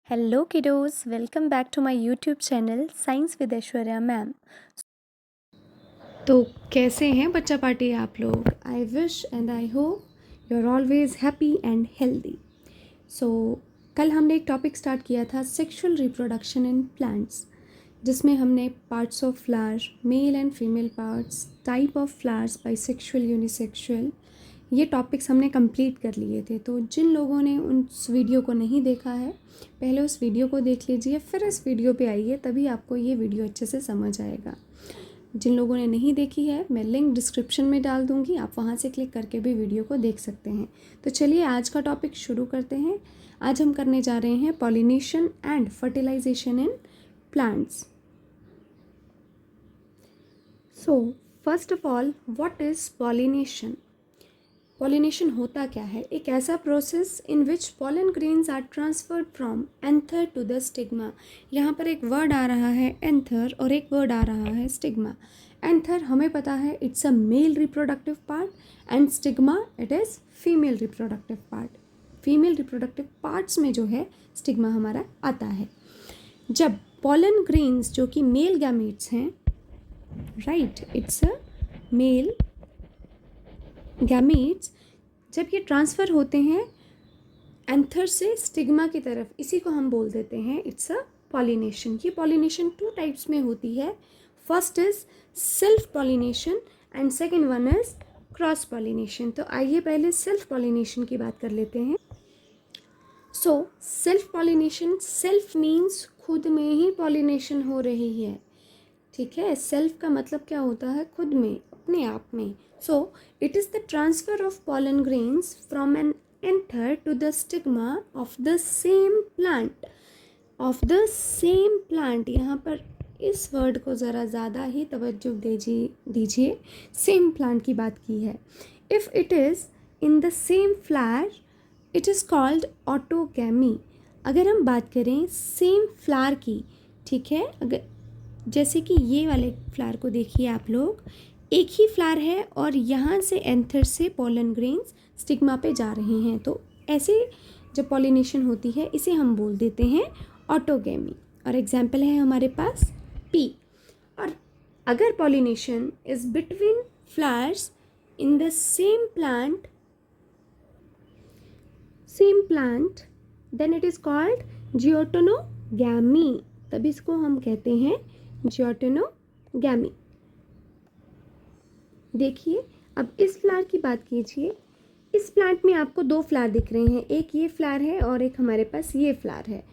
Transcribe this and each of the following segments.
Hello kiddos, welcome back to my YouTube channel Science with Aishwarya ma'am. तो कैसे हैं बच्चा पार्टी आप लोग? I wish and I hope you are always happy and healthy. So कल हमने एक टॉपिक स्टार्ट किया था सेक्सुअल रिप्रोडक्शन इन प्लांट्स, जिसमें हमने parts of flower, mail and female parts, type of flowers, bisexual, unisexual, ये टॉपिक्स हमने complete कर लिए थे। तो जिन लोगों ने उस वीडियो को नहीं देखा है, पहले उस वीडियो को देख लीजिए, फिर इस वीडियो पे आइए, तभी आपको ये वीडियो अच्छे से समझ आएगा। जिन लोगों ने नहीं देखी है, मैं लिंक डिस्क्रिप्शन में डाल दूँगी, आप वहाँ से क्लिक करके भी वीडियो को देख सकते हैं। तो चलिए आज का टॉपिक शुरू करते हैं। आज हम करने जा रहे हैं pollination and fertilisation in plants. So first of all, what is pollination? Pollination होता क्या है? एक ऐसा process in which pollen grains are transferred from anther to the stigma. यहाँ पर एक वर्ड आ रहा है एंथर और एक वर्ड आ रहा है स्टिग्मा। एंथर हमें पता है it's a male reproductive part and stigma it is female reproductive part. Female reproductive parts में जो है स्टिग्मा हमारा आता है। जब पॉलन ग्रेन्स जो कि मेल गैमेट्स हैं, right, it's a male gametes, जब ये ट्रांसफ़र होते हैं एंथर से स्टिग्मा की तरफ, इसी को हम बोल देते हैं इट्स अ पॉलिनेशन। ये पॉलिनेशन टू टाइप्स में होती है। First is self pollination and second one is cross pollination. तो आइए पहले सेल्फ पॉलिनेशन की बात कर लेते हैं। So self pollination, self means खुद में ही पॉलिनेशन हो रही है, ठीक है। सेल्फ का मतलब क्या होता है? खुद में, अपने आप में। So it is the transfer of pollen grains from an anther to the stigma of the same plant. Of the same plant, यहाँ पर इस वर्ड को ज़रा ज़्यादा ही तवज्जो दीजिए। सेम प्लांट की बात की है। If it is in the same flower it is called autogamy. अगर हम बात करें सेम फ्लावर की, ठीक है, अगर जैसे कि ये वाले फ्लावर को देखिए आप लोग, एक ही फ्लावर है और यहाँ से एंथर से पॉलन ग्रेन्स स्टिग्मा पे जा रहे हैं। तो ऐसे जब पॉलिनेशन होती है इसे हम बोल देते हैं ऑटोगैमी। और एग्जाम्पल है हमारे पास पी। और अगर pollination is between flowers in the same plant then it is called geitonogamy. तब इसको हम कहते हैं जियोटेनोगैमी। देखिए अब इस फ्लावर की बात कीजिए। इस प्लांट में आपको दो फ्लावर दिख रहे हैं, एक ये फ्लावर है और एक हमारे पास ये फ्लावर है।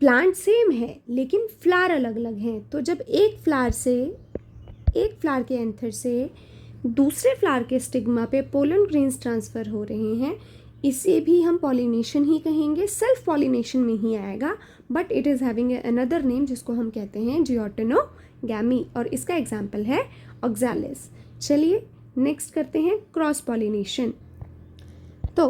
प्लांट सेम है लेकिन फ्लावर अलग अलग हैं। तो जब एक फ्लावर के एंथर से दूसरे फ्लावर के स्टिग्मा पे पोलन ग्रेन्स ट्रांसफ़र हो रहे हैं, इसे भी हम पॉलिनेशन ही कहेंगे। सेल्फ पॉलिनेशन में ही आएगा, but it is having another name जिसको हम कहते हैं जियोटेनोगैमी, और इसका एग्जाम्पल है ऑक्सैलिस। चलिए नेक्स्ट करते हैं क्रॉस पॉलिनेशन। तो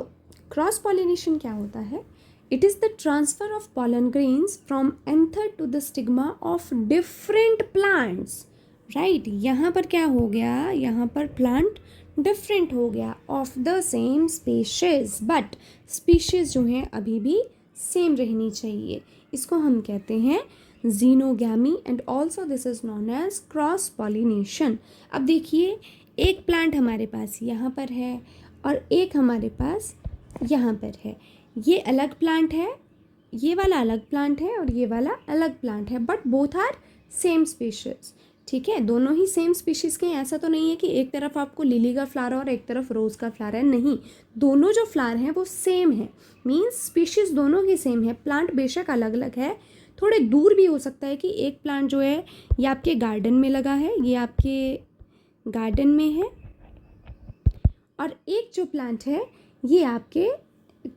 क्रॉस पॉलिनेशन क्या होता है? It is the transfer of pollen grains from anther to the stigma of different plants, right. यहाँ पर क्या हो गया? यहाँ पर प्लांट डिफरेंट हो गया of the same species, but species जो हैं अभी भी सेम रहनी चाहिए। इसको हम कहते हैं geitonogamy and also this is known as cross pollination. अब देखिए एक प्लांट हमारे पास यहाँ पर है और एक हमारे पास यहाँ पर है। ये अलग प्लांट है, ये वाला अलग प्लांट है और ये वाला अलग प्लांट है, but both are same species, ठीक है। दोनों ही सेम स्पीशीज़ के हैं। ऐसा तो नहीं है कि एक तरफ आपको लिली का फ्लावर और एक तरफ रोज़ का फ्लावर है, नहीं। दोनों जो फ्लावर हैं वो सेम है, मीन्स स्पीशीज़ दोनों ही सेम है। प्लांट बेशक अलग अलग है, थोड़े दूर भी हो सकता है कि एक प्लांट जो है ये आपके गार्डन में लगा है, ये आपके गार्डन में है, और एक जो प्लांट है ये आपके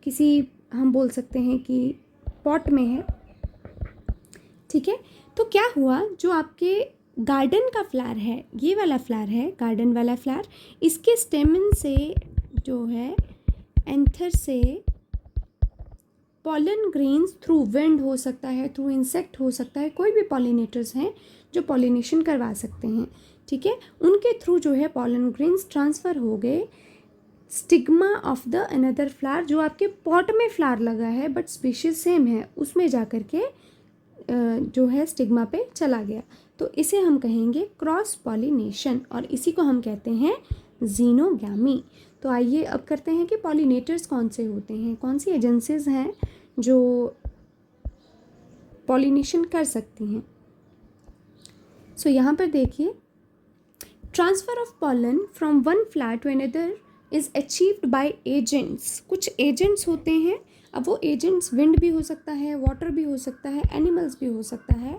किसी, हम बोल सकते हैं कि पॉट में है, ठीक है। तो क्या हुआ, जो आपके गार्डन का फ्लावर है, ये वाला फ्लावर है, गार्डन वाला फ्लावर, इसके स्टेमन से जो है एंथर से पॉलन ग्रेन्स थ्रू विंड हो सकता है, थ्रू इंसेक्ट हो सकता है, कोई भी पॉलिनेटर्स हैं जो पॉलिनेशन करवा सकते हैं, ठीक है। उनके थ्रू जो है पॉलन ग्रेन्स ट्रांसफ़र हो गए stigma of the another flower, जो आपके पॉट में फ्लावर लगा है बट स्पीशीज सेम है, उसमें जा कर के जो है स्टिग्मा पे चला गया, तो इसे हम कहेंगे क्रॉस पॉलिनेशन, और इसी को हम कहते हैं जीनोगैमी। तो आइए अब करते हैं कि पॉलिनेटर्स कौन से होते हैं, कौन सी एजेंसीज हैं जो पॉलिनेशन कर सकती हैं। सो यहाँ पर देखिए, transfer of pollen from one flower to another is achieved by agents. कुछ एजेंट्स होते हैं, अब वो एजेंट्स विंड भी हो सकता है, वाटर भी हो सकता है, एनिमल्स भी हो सकता है,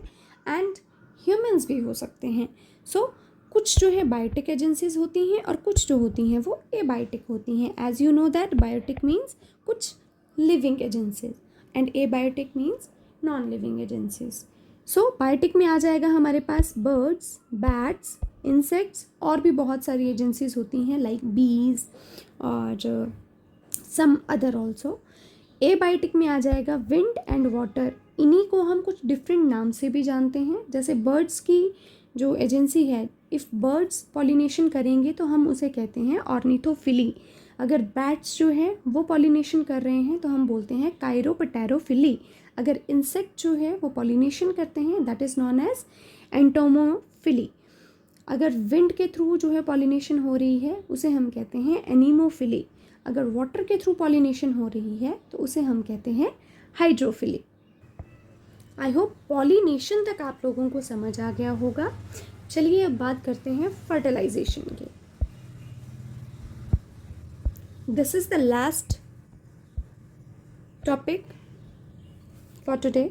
एंड ह्यूमंस भी हो सकते हैं। सो कुछ जो है बायोटिक एजेंसीज होती हैं और कुछ जो होती हैं वो एबायोटिक होती हैं। As you know that biotic means कुछ living agencies and abiotic means non living agencies. So biotic में आ जाएगा हमारे पास बर्ड्स, बैट्स, इंसेक्ट्स, और भी बहुत सारी एजेंसीज होती हैं लाइक बीज और सम अदर ऑल्सो। एबायोटिक में आ जाएगा विंड एंड वाटर, इन्हीं को हम कुछ डिफरेंट नाम से भी जानते हैं। जैसे बर्ड्स की जो एजेंसी है, इफ़ बर्ड्स पॉलिनेशन करेंगे तो हम उसे कहते हैं ऑर्निथोफिली। अगर बैट्स जो है वो पॉलिनेशन कर रहे हैं तो हम बोलते हैं काइरोपटेरोफिली। अगर इंसेक्ट जो है वो पॉलिनेशन करते हैं that is known as entomophily. अगर विंड के थ्रू जो है पॉलिनेशन हो रही है उसे हम कहते हैं एनीमोफिली। अगर वाटर के थ्रू पॉलिनेशन हो रही है तो उसे हम कहते हैं हाइड्रोफिली। आई होप पॉलिनेशन तक आप लोगों को समझ आ गया होगा। चलिए अब बात करते हैं फर्टिलाइजेशन की। This is the last topic for today.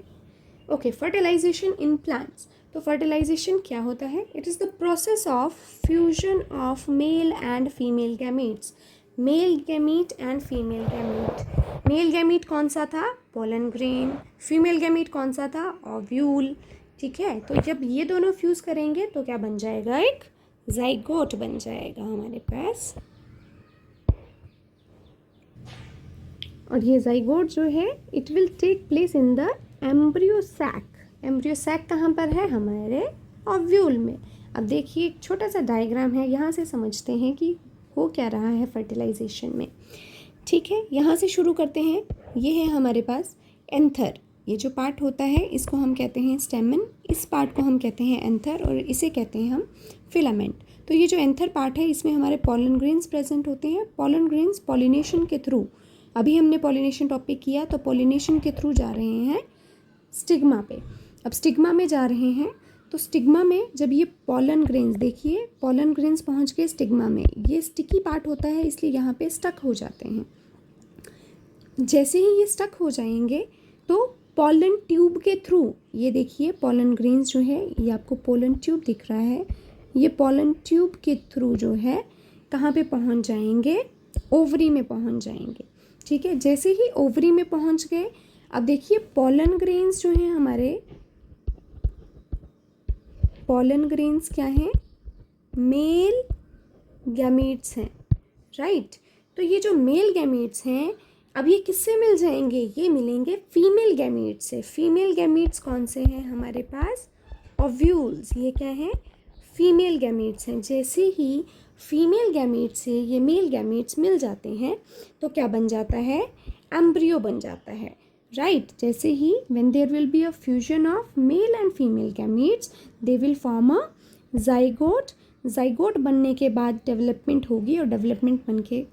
Okay, fertilisation in plants. तो फर्टिलाइजेशन क्या होता है? It is the process of fusion of male and female gametes. Male gamete and female gamete. Male gamete कौन सा था? Pollen grain. Female gamete कौन सा था? ओव्यूल। ठीक है, तो जब ये दोनों फ्यूज़ करेंगे तो क्या बन जाएगा? एक जाइगोट बन जाएगा हमारे पास। और ये जाइगोट जो है it will take place in the embryo sac. Embryo sac कहाँ पर है? हमारे ओव्यूल में। अब देखिए एक छोटा सा डायग्राम है, यहाँ से समझते हैं कि हो क्या रहा है फर्टिलाइजेशन में। ठीक है, यहाँ से शुरू करते हैं। ये है हमारे पास एंथर। ये जो पार्ट होता है इसको हम कहते हैं स्टेमन, इस पार्ट को हम कहते हैं एंथर, और इसे कहते हैं हम फिलामेंट। तो ये जो एंथर पार्ट है इसमें हमारे पॉलन ग्रेन्स प्रेजेंट होते हैं। पॉलन ग्रेन्स पॉलिनेशन के थ्रू, अभी हमने पॉलिनेशन टॉपिक किया तो पॉलिनेशन के थ्रू जा रहे हैं स्टिग्मा पे। अब स्टिग्मा में जा रहे हैं तो स्टिग्मा में जब ये पॉलन ग्रेन्स, देखिए पॉलन ग्रेन्स पहुंच गए स्टिग्मा में, ये स्टिकी पार्ट होता है इसलिए यहाँ पे स्टक हो जाते हैं। जैसे ही ये स्टक हो जाएंगे तो पॉलन ट्यूब के थ्रू, ये देखिए पॉलन ग्रेन्स जो है ये आपको पॉलन ट्यूब दिख रहा है, ये पॉलन ट्यूब के थ्रू जो है कहाँ पे पहुँच जाएंगे? ओवरी में पहुँच जाएंगे। ठीक है, जैसे ही ओवरी में पहुँच गए, अब देखिए पॉलन ग्रेन्स जो हैं हमारे, पॉलन ग्रेन्स क्या हैं? मेल गैमीट्स हैं, राइट। तो ये जो मेल गैमीट्स हैं अब ये किससे मिल जाएंगे? ये मिलेंगे फीमेल गैमीट्स से। फीमेल गैमीट्स कौन से हैं हमारे पास? ओव्यूल्स। ये क्या है? फीमेल गैमीट्स हैं। जैसे ही फीमेल गैमीट से ये मेल गैमीट्स मिल जाते हैं तो क्या बन जाता है? एम्ब्रियो बन जाता है, राइट। जैसे ही when there will be a fusion of male and female gametes they will form a zygote. Zygote बनने के बाद डेवलपमेंट होगी और डेवलपमेंट बन के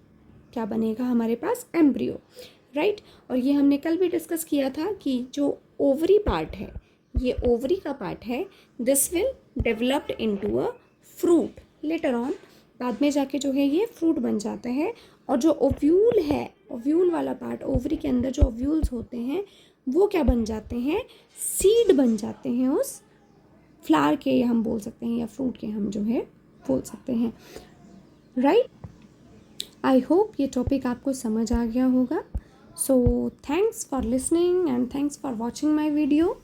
क्या बनेगा हमारे पास? Embryo, right. और ये हमने कल भी डिस्कस किया था कि जो ओवरी पार्ट है, ये ओवरी का पार्ट है, this will developed into a fruit later on. बाद में जाके जो है ये फ्रूट बन जाता है। और जो ओव्यूल है, ओव्यूल वाला पार्ट, ओवरी के अंदर जो ओव्यूल्स होते हैं वो क्या बन जाते हैं? सीड बन जाते हैं उस फ्लावर के, हम बोल सकते हैं, या फ्रूट के हम जो है बोल सकते हैं, राइट। आई होप ये टॉपिक आपको समझ आ गया होगा। So thanks for listening and thanks for watching my video.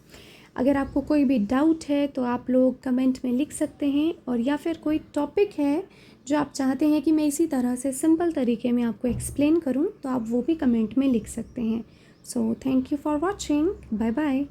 अगर आपको कोई भी डाउट है तो आप लोग कमेंट में लिख सकते हैं, और या फिर कोई टॉपिक है जो आप चाहते हैं कि मैं इसी तरह से सिंपल तरीके में आपको एक्सप्लेन करूं तो आप वो भी कमेंट में लिख सकते हैं। So thank you for watching, bye bye.